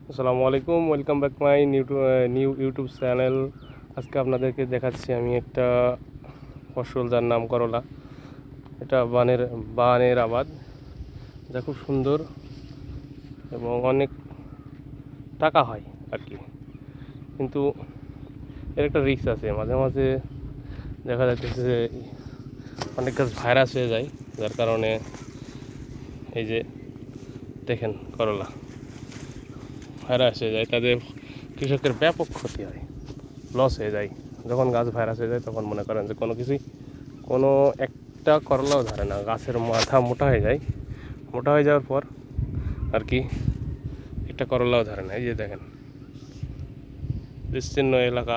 আসসালামু আলাইকুম, welcome back my new YouTube channel. আজকে আপনাদেরকে দেখাচ্ছি আমি একটা ফসল যার নাম করলা। এটা বানের আবাদ, যা খুব সুন্দর এবং অনেক টাকা হয় আর কি। কিন্তু এর একটা রিস্ক আছে, মাঝে মাঝে দেখা যাচ্ছে যে অনেক গাছ ভাইরাস হয়ে যায়, যার কারণে এই যে দেখেন করলা ভাইরাস হয়ে যায়, তাদের কৃষকের ব্যাপক ক্ষতি হয়, লস হয়ে যায়। যখন গাছ ভাইরাস হয়ে যায় তখন মনে করেন যে কোনো একটা করলাও ধরে না, গাছের মাথা মোটা হয়ে যায়। মোটা হয়ে যাওয়ার পর আর কি একটা করলাও ধরে না। এই যে দেখেন বিস্তীর্ণ এলাকা,